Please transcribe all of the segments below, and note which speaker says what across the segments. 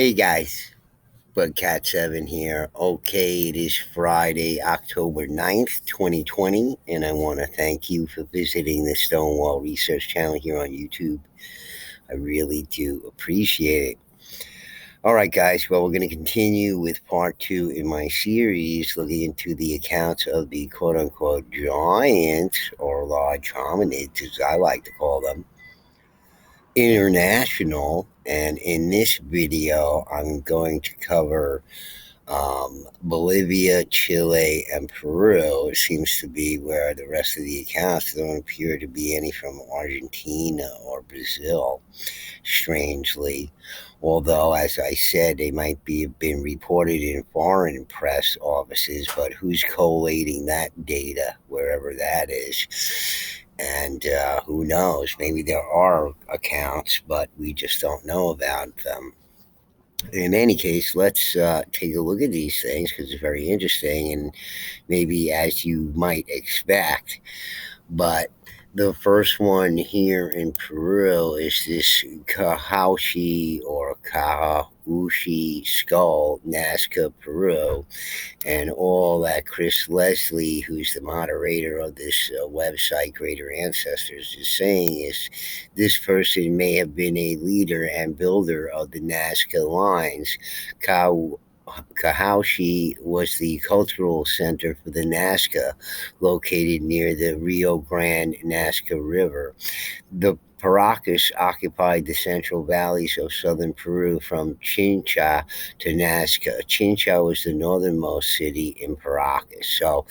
Speaker 1: Hey guys, Bugcat7 here. Okay, it is Friday, October 9th, 2020, and I want to thank you for visiting the Stonewall Research channel here on YouTube. I really do appreciate it. All right, guys, well, we're going to continue with part two in my series looking into the accounts of the quote unquote giants or large hominids, as I like to call them, international. And in this video, I'm going to cover Bolivia, Chile, and Peru. It seems to be where the rest of the accounts don't appear to be any from Argentina or Brazil, strangely. Although, as I said, they might be have been reported in foreign press offices, but who's collating that data, wherever that is? And who knows? Maybe there are accounts, but we just don't know about them. In any case, let's take a look at these things because it's very interesting and maybe as you might expect. But the first one here in Peru is this Kahaushi or Kahaushi skull, Nazca, Peru. And all that Chris Leslie, who's the moderator of this website, Greater Ancestors, is saying is this person may have been a leader and builder of the Nazca lines. Kahaushi was the cultural center for the Nazca, located near the Rio Grande Nazca River. The Paracas occupied the central valleys of southern Peru from Chincha to Nazca. Chincha was the northernmost city in Paracas. So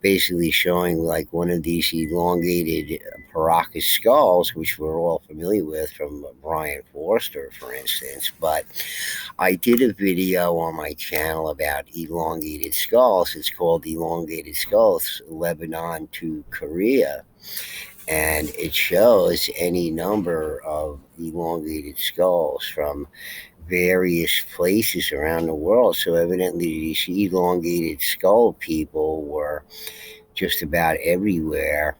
Speaker 1: basically showing like one of these elongated Paracas skulls, which we're all familiar with from Brian Forster, for instance. But I did a video on my channel about elongated skulls. It's called Elongated Skulls, Lebanon to Korea, and it shows any number of elongated skulls from various places around the world. So evidently these elongated skull people were just about everywhere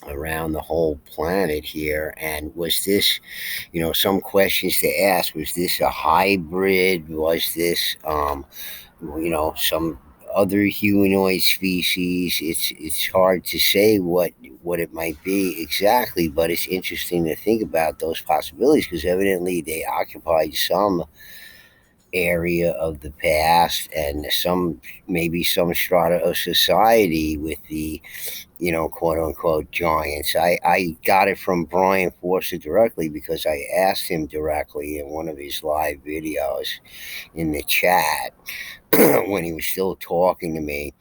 Speaker 1: around the whole planet here. And was this, some questions to ask, was this a hybrid? Was this some other humanoid species? It's hard to say what it might be exactly, but it's interesting to think about those possibilities because evidently they occupied some area of the past and some maybe some strata of society with the quote unquote giants. I got it from Brian Forster directly because I asked him directly in one of his live videos in the chat when he was still talking to me.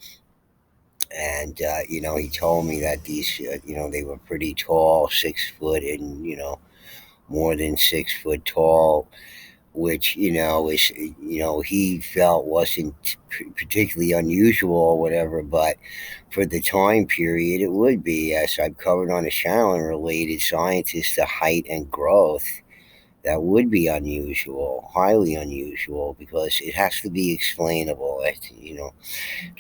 Speaker 1: And, he told me that these, they were pretty tall, 6 foot and, more than 6 foot tall, which, is, he felt wasn't particularly unusual or whatever, but for the time period, it would be, as I've covered on the channel and related scientists to height and growth. That would be unusual, highly unusual, because it has to be explainable.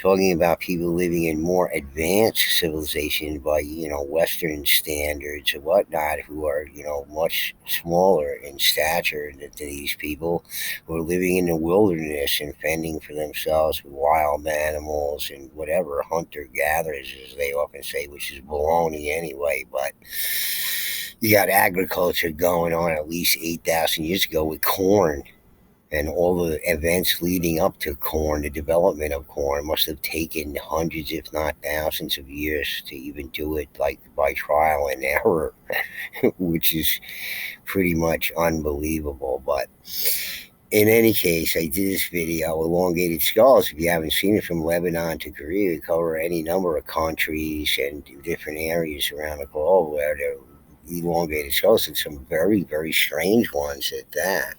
Speaker 1: Talking about people living in more advanced civilization by, Western standards and whatnot, who are, much smaller in stature than these people who are living in the wilderness and fending for themselves with wild animals and whatever, hunter gatherers, as they often say, which is baloney anyway. But you got agriculture going on at least 8,000 years ago with corn, and all the events leading up to corn, the development of corn must have taken hundreds, if not thousands, of years to even do it, like by trial and error, which is pretty much unbelievable. But in any case, I did this video, Elongated Skulls. If you haven't seen it, from Lebanon to Korea, we cover any number of countries and different areas around the globe where there are elongated skulls, and some very, very strange ones at that.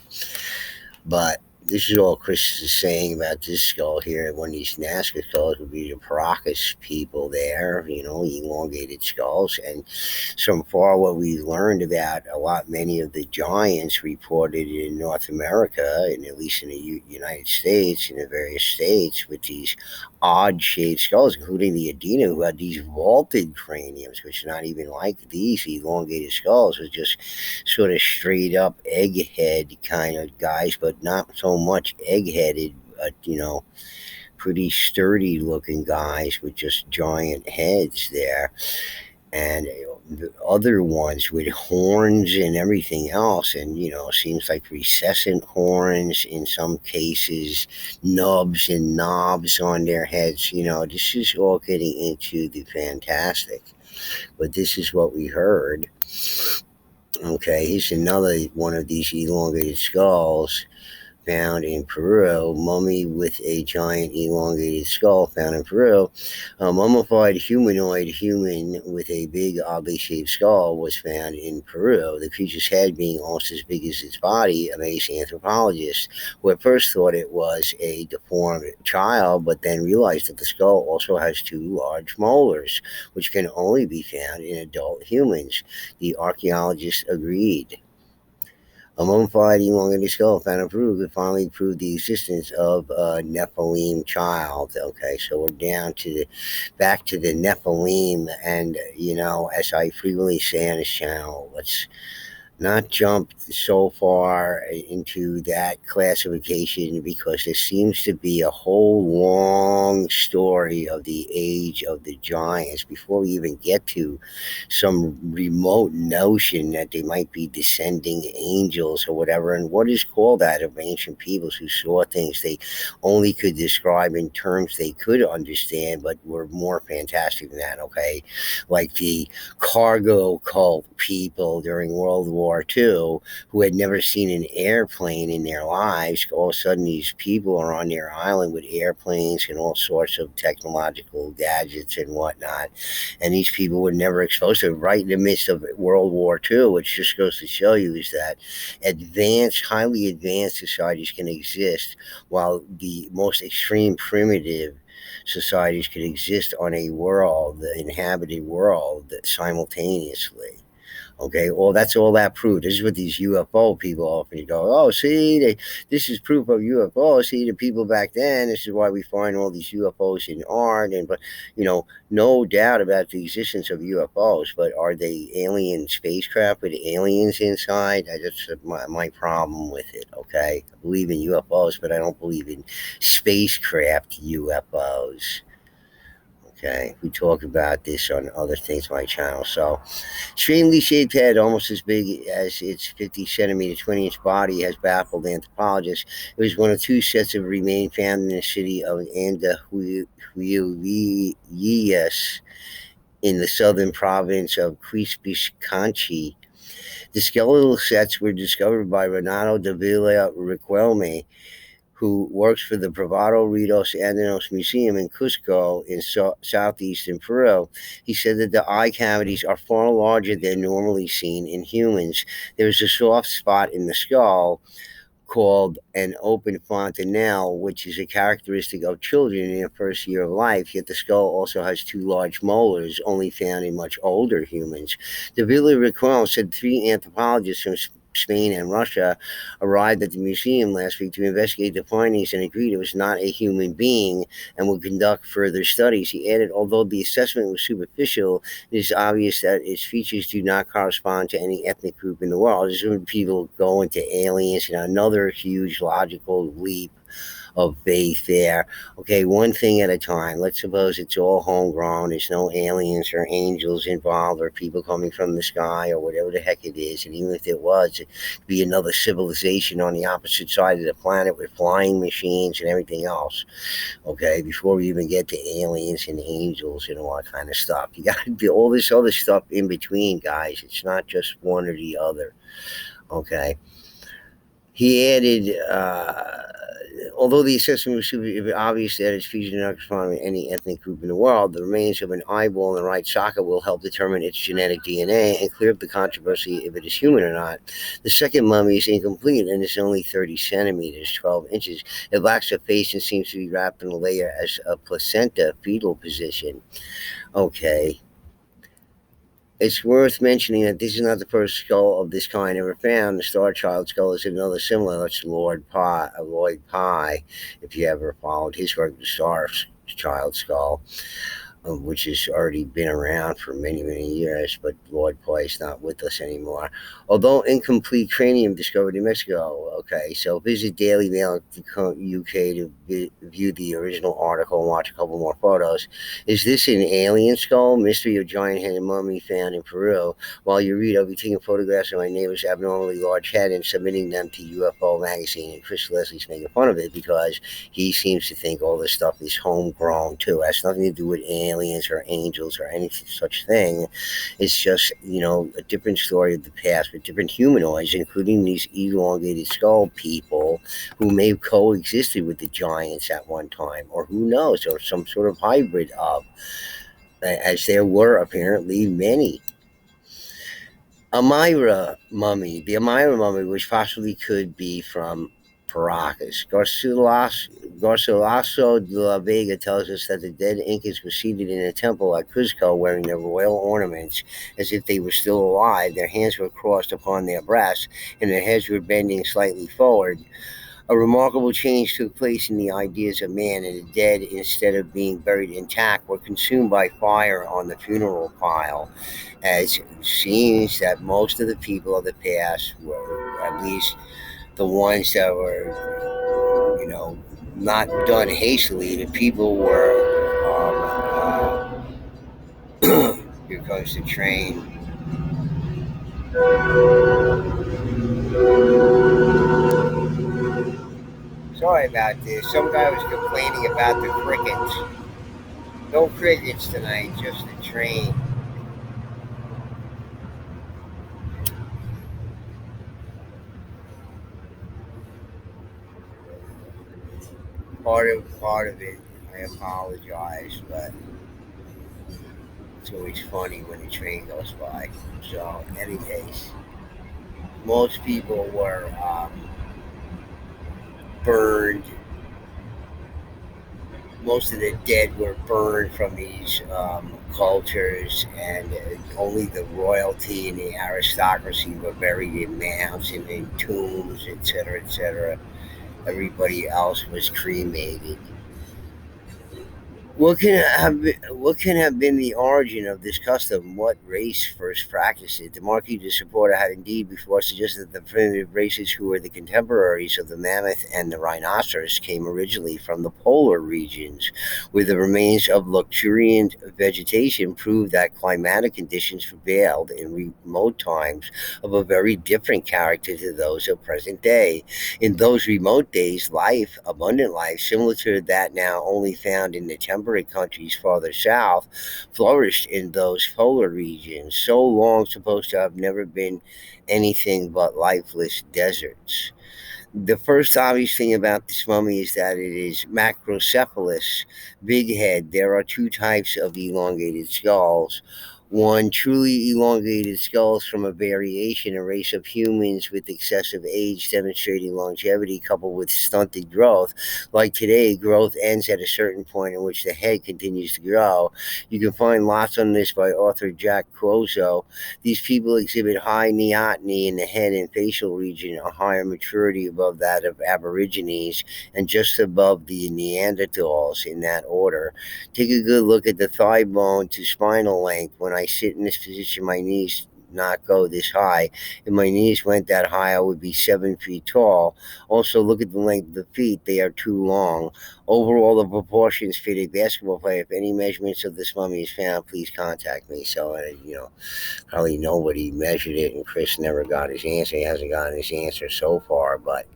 Speaker 1: But this is all Chris is saying about this skull here. One of these Nazca skulls would be the Paracas people there, elongated skulls. And so far, what we learned about many of the giants reported in North America, and at least in the United States, in the various states, with these odd-shaped skulls, including the Adena, who had these vaulted craniums, which are not even like these elongated skulls. It was just sort of straight-up egghead kind of guys, but not so much egg-headed, but, pretty sturdy-looking guys with just giant heads there. And the other ones with horns and everything else, and seems like recessant horns in some cases, nubs and knobs on their heads. This is all getting into the fantastic, but this is what we heard. Okay, here's another one of these elongated skulls found in Peru. Mummy with a giant elongated skull found in Peru. A mummified humanoid human with a big, oddly shaped skull was found in Peru. The creature's head being almost as big as its body amazed anthropologists, who at first thought it was a deformed child, but then realized that the skull also has two large molars, which can only be found in adult humans. The archaeologists agreed. A mummified elongated skull found in Peru could finally prove the existence of a Nephilim child. Okay, so we're back to the Nephilim, and as I frequently say on this channel, let's not jump so far into that classification, because there seems to be a whole long story of the age of the giants before we even get to some remote notion that they might be descending angels or whatever. And what is called that of ancient peoples who saw things they only could describe in terms they could understand, but were more fantastic than that. Okay, like the cargo cult people during World War II, who had never seen an airplane in their lives. All of a sudden, these people are on their island with airplanes and all sorts of technological gadgets and whatnot. And these people were never exposed to it, right in the midst of World War II, which just goes to show you is that highly advanced societies can exist while the most extreme primitive societies could exist on the inhabited world, simultaneously. Okay, well, that's all that proved. This is what these UFO people often go, oh, see, this is proof of UFO. See, the people back then, this is why we find all these UFOs in art. And, but, no doubt about the existence of UFOs, but are they alien spacecraft with aliens inside? That's my problem with it, okay? I believe in UFOs, but I don't believe in spacecraft UFOs. Okay, we talk about this on other things on my channel. So, strangely shaped head, almost as big as its 50 centimeter, 20-inch body, has baffled anthropologists. It was one of two sets of remains found in the city of Andahuaylas in the southern province of Quispiscanchi. The skeletal sets were discovered by Renato de Villa Riquelme, who works for the Privado Ritos Andinos Museum in Cusco in southeastern Peru. He said that the eye cavities are far larger than normally seen in humans. There's a soft spot in the skull called an open fontanelle, which is a characteristic of children in their first year of life, yet the skull also has two large molars, only found in much older humans. De Villa Riquelme said 3 anthropologists from Spain and Russia arrived at the museum last week to investigate the findings and agreed it was not a human being and would conduct further studies. He added, although the assessment was superficial, it is obvious that its features do not correspond to any ethnic group in the world. This is when people go into aliens, and another huge logical leap of faith there. Okay, one thing at a time. Let's suppose it's all homegrown. There's no aliens or angels involved or people coming from the sky or whatever the heck it is. And even if it was, it'd be another civilization on the opposite side of the planet with flying machines and everything else. Okay, before we even get to aliens and angels and all that kind of stuff. You got to do all this other stuff in between, guys. It's not just one or the other. Okay. He added, although the assessment was obvious that its features do not correspond to any ethnic group in the world, the remains of an eyeball in the right socket will help determine its genetic DNA and clear up the controversy if it is human or not. The second mummy is incomplete and is only 30 centimeters, 12 inches. It lacks a face and seems to be wrapped in a layer as a placenta fetal position. Okay. It's worth mentioning that this is not the first skull of this kind ever found. The Star Child skull is another similar. That's Lloyd Pye, if you ever followed his work, the child skull, which has already been around for many, many years, but Lord Boy is not with us anymore. Although incomplete cranium discovered in Mexico. Okay, so visit Daily Mail UK to view the original article and watch a couple more photos. Is this an alien skull? Mystery of giant headed mummy found in Peru. While you read, I'll be taking photographs of my neighbor's abnormally large head and submitting them to UFO magazine. And Chris Leslie's making fun of it because he seems to think all this stuff is homegrown too. It has nothing to do with aliens or angels or any such thing. It's just, a different story of the past with different humanoids, including these elongated skull people who may have coexisted with the giants at one time, or who knows, or some sort of hybrid of, as there were apparently many. The Amira mummy, which possibly could be from Paracas. Garcilaso de la Vega tells us that the dead Incas were seated in a temple at Cuzco wearing their royal ornaments as if they were still alive. Their hands were crossed upon their breasts and their heads were bending slightly forward. A remarkable change took place in the ideas of man, and the dead, instead of being buried intact, were consumed by fire on the funeral pile. As it seems that most of the people of the past were, at least the ones that were, not done hastily, the people were. Here comes the train. Sorry about this. Some guy was complaining about the crickets. No crickets tonight, just the train. Part of it. I apologize, but it's always funny when the train goes by. So, anyways, most people were burned. Most of the dead were burned from these cultures, and only the royalty and the aristocracy were buried in mounds and in tombs, etc., etc. Everybody else was cremated. What can have been the origin of this custom? What race first practiced it? The Marquis de Supporter had indeed before suggested that the primitive races who were the contemporaries of the mammoth and the rhinoceros came originally from the polar regions, where the remains of luxuriant vegetation proved that climatic conditions prevailed in remote times of a very different character to those of present day. In those remote days, life, abundant life, similar to that now only found in the temperate countries farther south, flourished in those polar regions, so long supposed to have never been anything but lifeless deserts. The first obvious thing about this mummy is that it is macrocephalous, big head. There are two types of elongated skulls. One, truly elongated skulls from a variation, a race of humans with excessive age demonstrating longevity coupled with stunted growth. Like today, growth ends at a certain point in which the head continues to grow. You can find lots on this by author Jack Cuozzo. These people exhibit high neoteny in the head and facial region, a higher maturity above that of Aborigines, and just above the Neanderthals in that order. Take a good look at the thigh bone to spinal length. When I sit in this position, my knees not go this high. If my knees went that high, I would be 7 feet tall. Also, look at the length of the feet. They are too long. Overall, the proportions fit a basketball player. If any measurements of this mummy is found, please contact me. So, probably nobody measured it, and Chris never got his answer. He hasn't gotten his answer so far, but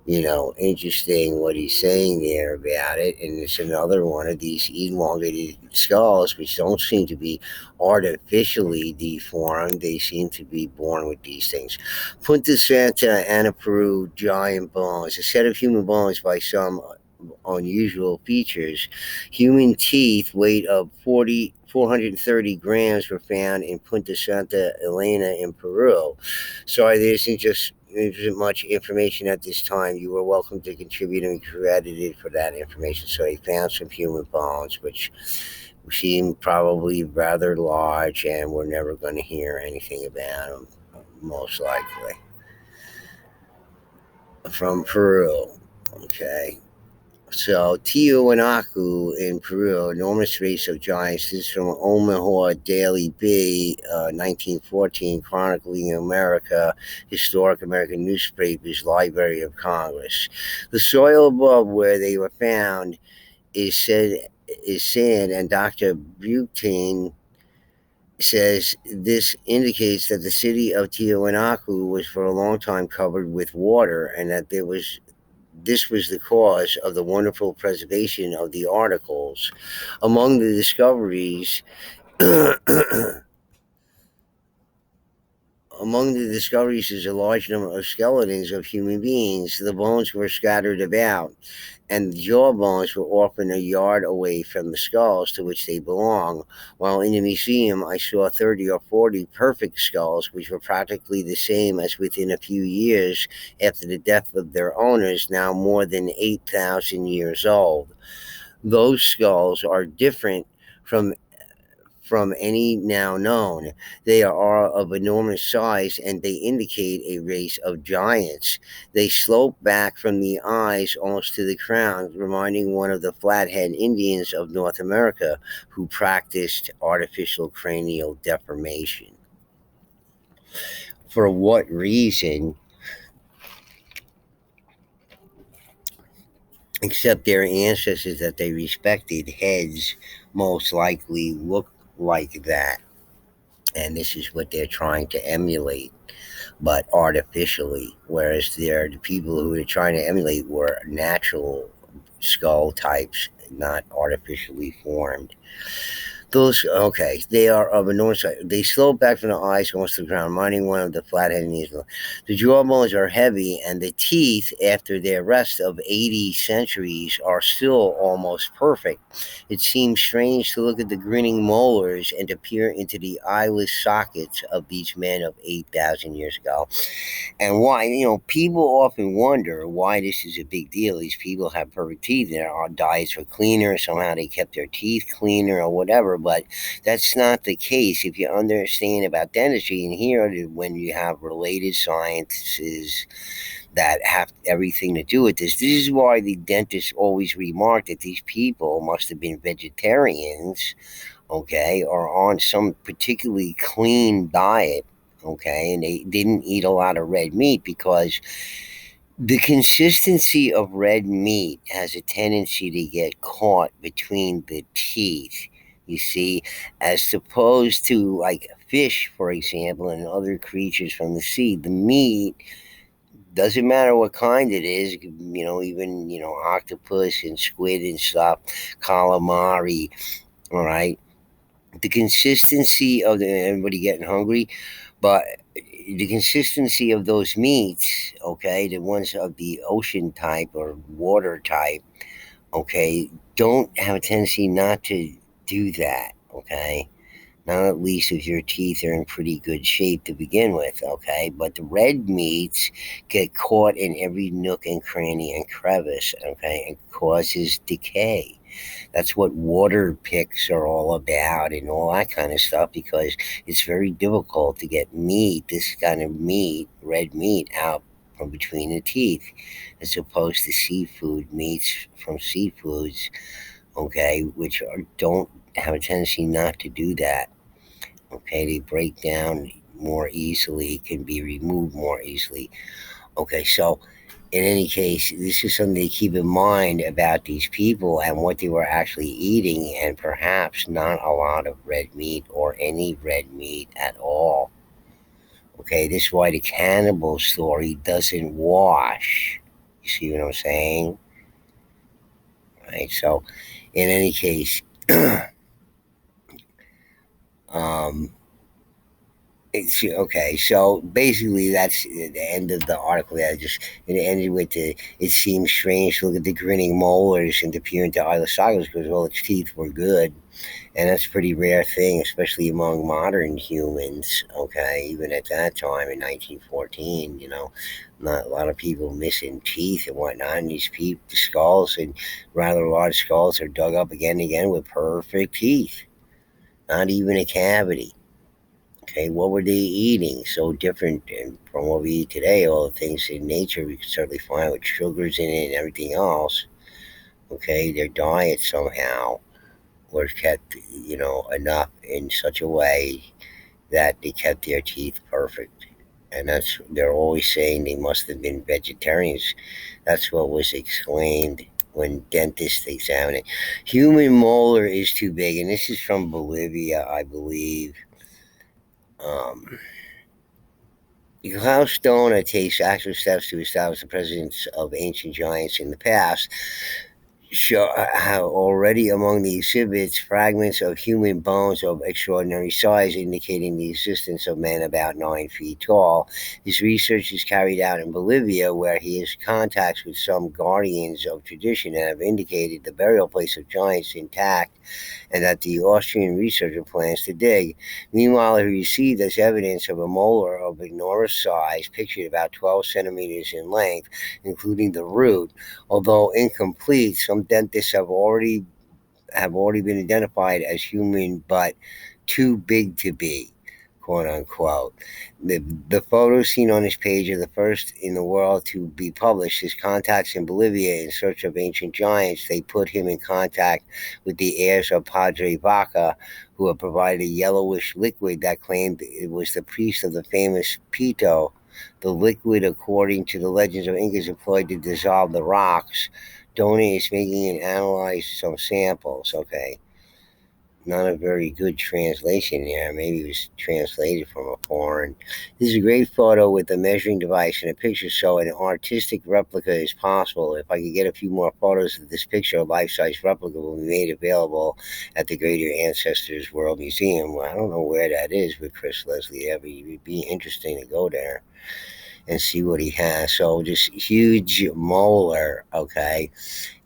Speaker 1: interesting what he's saying there about it. And it's another one of these elongated skulls, which don't seem to be artificially deformed. They seem to be born with these things. Punta Santa, Ana, Peru, giant bones, a set of human bones by some unusual features. Human teeth, weight of 430 grams, were found in Punta Santa Elena in Peru. Sorry, there isn't much information at this time. You are welcome to contribute and be credited for that information. So they found some human bones, which seem probably rather large, and we're never going to hear anything about them, most likely. From Peru. Okay. So Tiwanaku in Peru, enormous race of giants. This is from Omaha Daily Bee, 1914, chronicling America, historic American newspapers, Library of Congress. The soil above where they were found is sand, and Dr. Butane says this indicates that the city of Tiwanaku was for a long time covered with water, and that this was the cause of the wonderful preservation of the articles. Among the discoveries, among the discoveries is a large number of skeletons of human beings. The bones were scattered about, and the jaw bones were often a yard away from the skulls to which they belong. While in the museum, I saw 30 or 40 perfect skulls, which were practically the same as within a few years after the death of their owners, now more than 8,000 years old. Those skulls are different from any now known. They are of enormous size, and they indicate a race of giants. They slope back from the eyes almost to the crown, reminding one of the Flathead Indians of North America who practiced artificial cranial deformation. For what reason, except their ancestors that they respected, heads most likely look like that. And this is what they're trying to emulate, but artificially. Whereas the people who are trying to emulate were natural skull types, not artificially formed. Those okay, they are of enormous size. They slope back from the eyes almost to the ground, reminding one of the flathead needle. The jawbones are heavy, and the teeth, after their rest of 80 centuries, are still almost perfect. It seems strange to look at the grinning molars and to peer into the eyeless sockets of these men of 8,000 years ago. And why, people often wonder why this is a big deal. These people have perfect teeth, their diets were cleaner, somehow they kept their teeth cleaner or whatever, but that's not the case. If you understand about dentistry, and here, when you have related sciences that have everything to do with this is why the dentists always remark that these people must have been vegetarians, okay, or on some particularly clean diet, okay, and they didn't eat a lot of red meat, because the consistency of red meat has a tendency to get caught between the teeth, you see, as opposed to like fish, for example, and other creatures from the sea. The meat doesn't matter what kind it is, even, octopus and squid and stuff, calamari, all right, the consistency of everybody getting hungry, but the consistency of those meats, okay, the ones of the ocean type or water type, okay, don't have a tendency not to do that, okay. Not at least if your teeth are in pretty good shape to begin with, okay? But the red meats get caught in every nook and cranny and crevice, okay, and causes decay. That's what water picks are all about and all that kind of stuff, because it's very difficult to get meat, this kind of meat, red meat, out from between the teeth, as opposed to seafood meats from seafoods, okay, which don't have a tendency not to do that. Okay, they break down more easily, can be removed more easily. Okay, so in any case, this is something to keep in mind about these people and what they were actually eating, and perhaps not a lot of red meat or any red meat at all. Okay, this is why the cannibal story doesn't wash. You see what I'm saying? Right, so in any case, um, okay, so basically that's the end of the article. That just it ended with the. It seems strange to look at the grinning molars and to peer into eyeless sockets, because all its teeth were good, and that's a pretty rare thing, especially among modern humans. Okay, even at that time in 1914, not a lot of people missing teeth and whatnot. And these the skulls and rather large skulls are dug up again and again with perfect teeth, not even a cavity. Okay, what were they eating? So different from what we eat today. All the things in nature we can certainly find with sugars in it and everything else. Okay, their diet somehow was kept, enough in such a way that they kept their teeth perfect. And that's, they're always saying they must have been vegetarians. That's what was exclaimed when dentists examined it. Human molar is too big, and this is from Bolivia, I believe. Um, Klaus Stoner takes actual steps to establish the presence of ancient giants in the past, show how already among the exhibits fragments of human bones of extraordinary size indicating the existence of men about 9 feet tall. His research is carried out in Bolivia, where he has contacts with some guardians of tradition and have indicated the burial place of giants intact and that the Austrian researcher plans to dig. Meanwhile, he received as evidence of a molar of enormous size, pictured about 12 centimeters in length, including the root. Although incomplete, some dentists have already been identified as human, but too big to be, quote unquote. The photos seen on this page are the first in the world to be published. His contacts in Bolivia in search of ancient giants, they put him in contact with the heirs of Padre Vaca, who had provided a yellowish liquid that claimed it was the priest of the famous Pito. The liquid, according to the legends of Incas, employed to dissolve the rocks. Donate is making and analyze some samples. Okay, not a very good translation there. Maybe it was translated from a foreign. This is a great photo with a measuring device and a picture, so an artistic replica is possible. If I could get a few more photos of this picture, a life-size replica will be made available at the Greater Ancestors World Museum. Well, I don't know where that is with Chris Leslie. It would be interesting to go there and see what he has. So this huge molar, okay,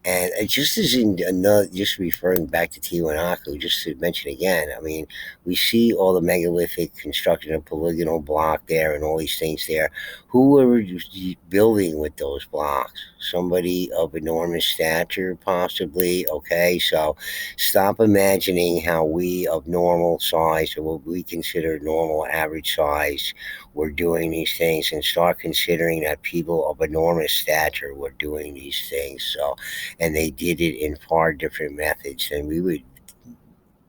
Speaker 1: and it just is in another, just referring back to Tiwanaku, just to mention again, I mean, we see all the megalithic construction of polygonal block there and all these things there. Who were building with those blocks? Somebody of enormous stature, possibly. Okay, so stop imagining how we of normal size, or what we consider normal average size, were doing these things, and start considering that people of enormous stature were doing these things. So, and they did it in far different methods than we would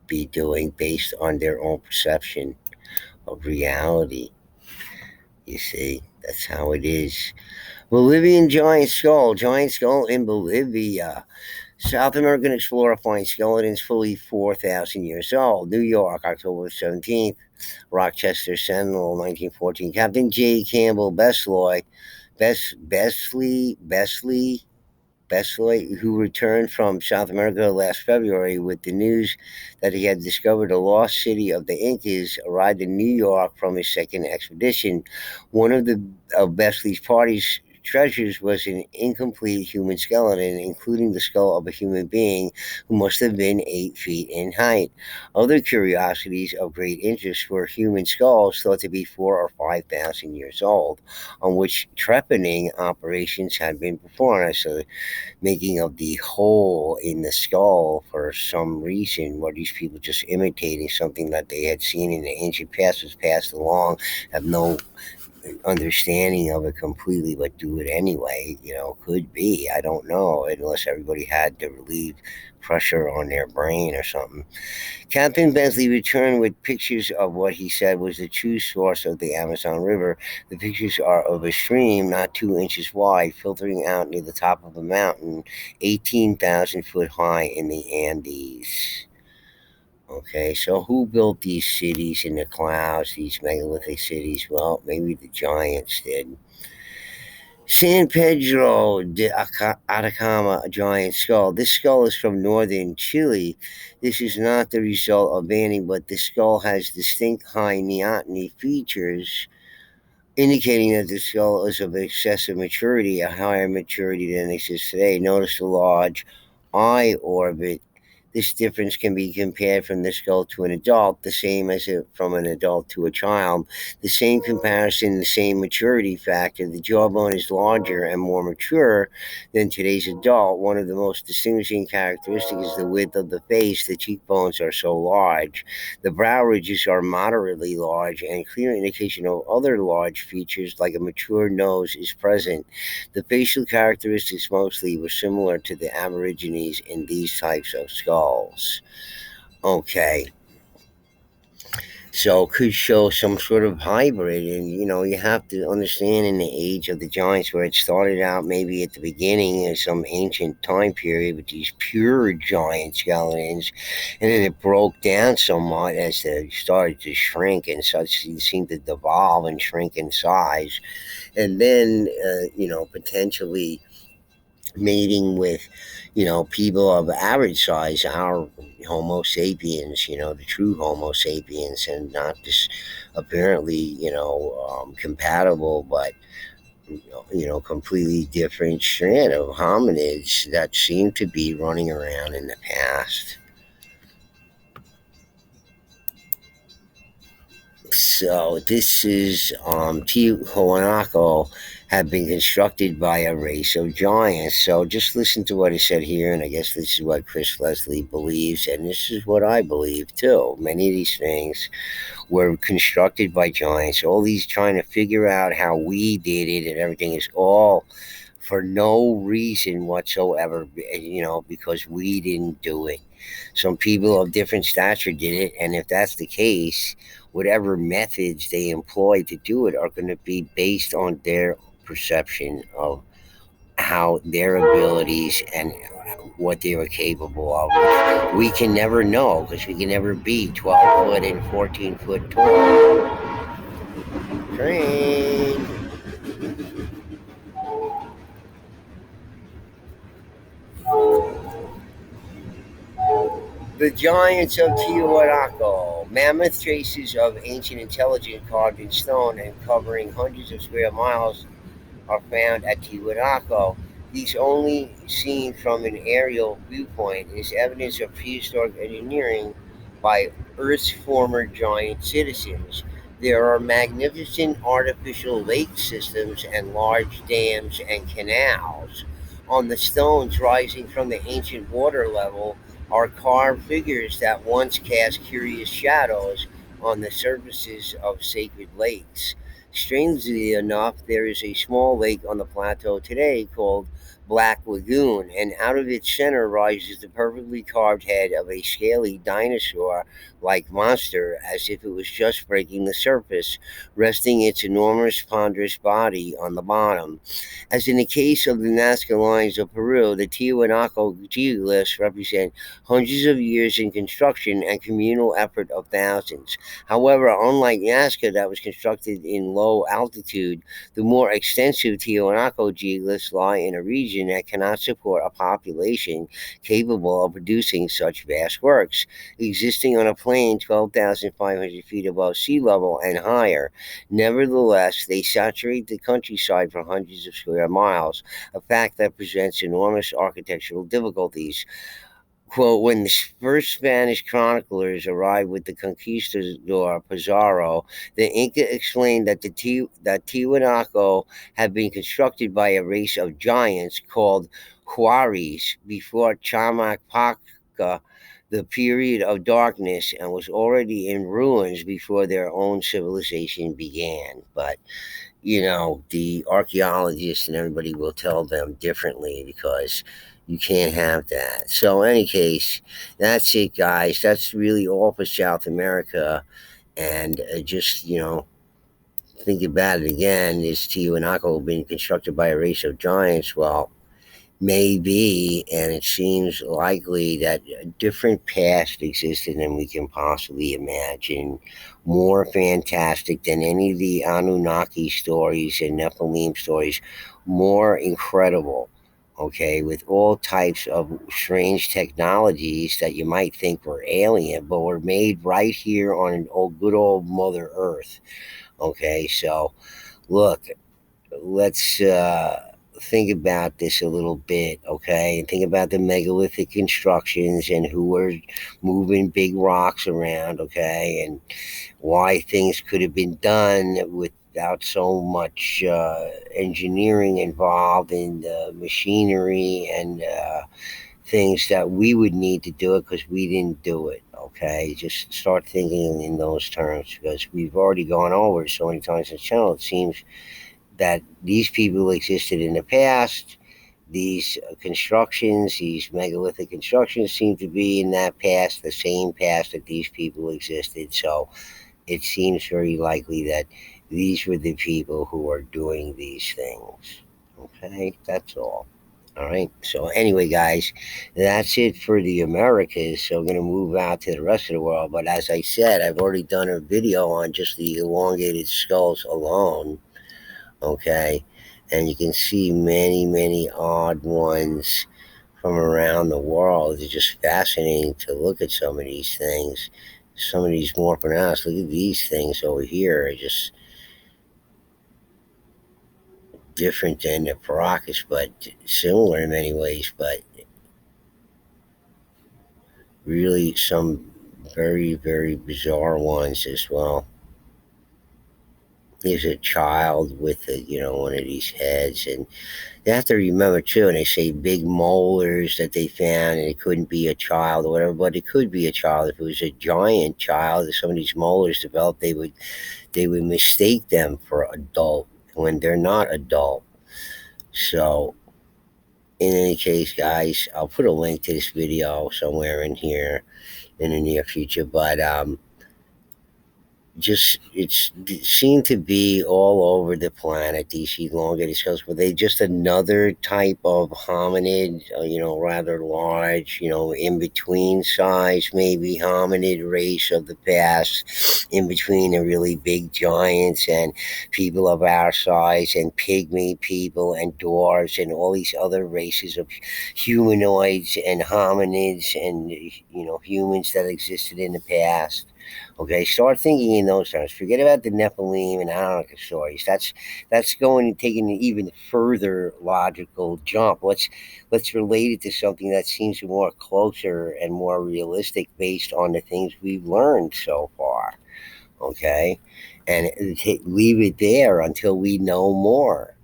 Speaker 1: be doing based on their own perception of reality. You see, that's how it is. Bolivian giant skull in Bolivia. South American explorer finds skeletons fully 4,000 years old. New York, October 17th. Rochester Sentinel, 1914. Captain J. Campbell Besley, who returned from South America last February with the news that he had discovered a lost city of the Incas, arrived in New York from his second expedition. One of Besley's party's treasures was an incomplete human skeleton, including the skull of a human being who must have been 8 feet in height. Other curiosities of great interest were human skulls thought to be 4 or 5,000 years old, on which trepanning operations had been performed. So making of the hole in the skull for some reason, were these people just imitating something that they had seen in the ancient past, was passed along, have no understanding of it completely, but do it anyway. Could be. I don't know, unless everybody had to relieve pressure on their brain or something. Captain Bensley returned with pictures of what he said was the true source of the Amazon River. The pictures are of a stream not 2 inches wide, filtering out near the top of a mountain, 18,000 foot high in the Andes. Okay, so who built these cities in the clouds, these megalithic cities? Well, maybe the giants did. San Pedro de Atacama, a giant skull. This skull is from northern Chile. This is not the result of banding, but the skull has distinct high neoteny features, indicating that the skull is of excessive maturity, a higher maturity than exists today. Notice the large eye orbit This difference can be compared from the skull to an adult, the same as from an adult to a child. The same comparison, the same maturity factor. The jawbone is larger and more mature than today's adult. One of the most distinguishing characteristics is the width of the face. The cheekbones are so large. The brow ridges are moderately large, and clear indication of other large features like a mature nose is present. The facial characteristics mostly were similar to the Aborigines in these types of skulls. Okay, so could show some sort of hybrid, and you have to understand in the age of the giants where it started out maybe at the beginning of some ancient time period with these pure giant skeletons, and then it broke down somewhat as they started to shrink and such seemed to devolve and shrink in size, and then potentially mating with people of average size, our homo sapiens, the true homo sapiens, and not just apparently compatible, but completely different strand of hominids that seem to be running around in the past. So this is Tiwanaku have been constructed by a race of giants. So just listen to what he said here, and I guess this is what Chris Leslie believes, and this is what I believe too. Many of these things were constructed by giants. All these trying to figure out how we did it and everything is all for no reason whatsoever, because we didn't do it. Some people of different stature did it, and if that's the case, whatever methods they employ to do it are going to be based on their perception of how their abilities and what they were capable of. We can never know because we can never be 12 foot and 14 foot tall. Train. The giants of Tiwanaku, mammoth traces of ancient intelligence carved in stone and covering hundreds of square miles are found at Tiwanaku. These only seen from an aerial viewpoint is evidence of prehistoric engineering by Earth's former giant citizens. There are magnificent artificial lake systems and large dams and canals. On the stones rising from the ancient water level are carved figures that once cast curious shadows on the surfaces of sacred lakes. Strangely enough, there is a small lake on the plateau today called Black Lagoon, and out of its center rises the perfectly carved head of a scaly dinosaur like monster, as if it was just breaking the surface, resting its enormous, ponderous body on the bottom. As in the case of the Nazca Lines of Peru, the Tiwanaku geoglyphs represent hundreds of years in construction and communal effort of thousands. However, unlike Nazca that was constructed in low altitude, the more extensive Tiwanaku geoglyphs lie in a region that cannot support a population capable of producing such vast works, existing on a plain 12,500 feet above sea level and higher. Nevertheless, they saturate the countryside for hundreds of square miles, a fact that presents enormous architectural difficulties. Quote, when the first Spanish chroniclers arrived with the conquistador Pizarro, the Inca explained that that Tiwanaku had been constructed by a race of giants called Huaris before Chamapaca, the period of darkness, and was already in ruins before their own civilization began. But the archaeologists and everybody will tell them differently because you can't have that. So, in any case, that's it, guys. That's really all for South America. And just, think about it again. Is Tiwanaku being constructed by a race of giants? Well, maybe, and it seems likely that a different past existed than we can possibly imagine, more fantastic than any of the Anunnaki stories and Nephilim stories, more incredible. Okay, with all types of strange technologies that you might think were alien, but were made right here on an old, good old Mother Earth. Okay, so look, let's think about this a little bit, okay? And think about the megalithic constructions and who were moving big rocks around, okay? And why things could have been done without so much engineering involved in the machinery and things that we would need to do it because we didn't do it. Okay, just start thinking in those terms because we've already gone over it so many times in the channel. It seems that these people existed in the past. These constructions, these megalithic constructions, seem to be in that past, the same past that these people existed. So it seems very likely that these were the people who are doing these things. Okay, that's all. All right. So anyway, guys, that's it for the Americas. So I'm going to move out to the rest of the world. But as I said, I've already done a video on just the elongated skulls alone. Okay, and you can see many, many odd ones from around the world. It's just fascinating to look at some of these things. Some of these more pronounced. Look at these things over here. Are just different than the Paracas, but similar in many ways. But really, some very, very bizarre ones as well. There's a child with one of these heads, and you have to remember too, and they say big molars that they found, and it couldn't be a child or whatever, but it could be a child. If it was a giant child, if some of these molars developed, they would mistake them for adult when they're not adult. So, in any case, guys, I'll put a link to this video somewhere in here in the near future. But just it seemed to be all over the planet, these elongated skulls. Were they just another type of hominid, rather large, in between size, maybe hominid race of the past, in between the really big giants and people of our size and pygmy people and dwarves and all these other races of humanoids and hominids and humans that existed in the past. Okay, start thinking in those terms. Forget about the Nephilim and Anunnaki stories. That's going and taking an even further logical jump. Let's relate it to something that seems more closer and more realistic based on the things we've learned so far. Okay, and leave it there until we know more.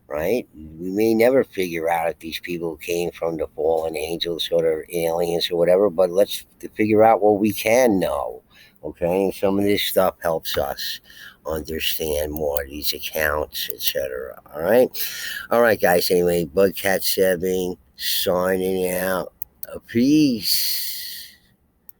Speaker 1: Right? We may never figure out if these people came from the fallen angels or aliens or whatever, but let's figure out what we can know. Okay, and some of this stuff helps us understand more of these accounts, etc. All right, guys. Anyway, Bugcat 7 signing out. Peace.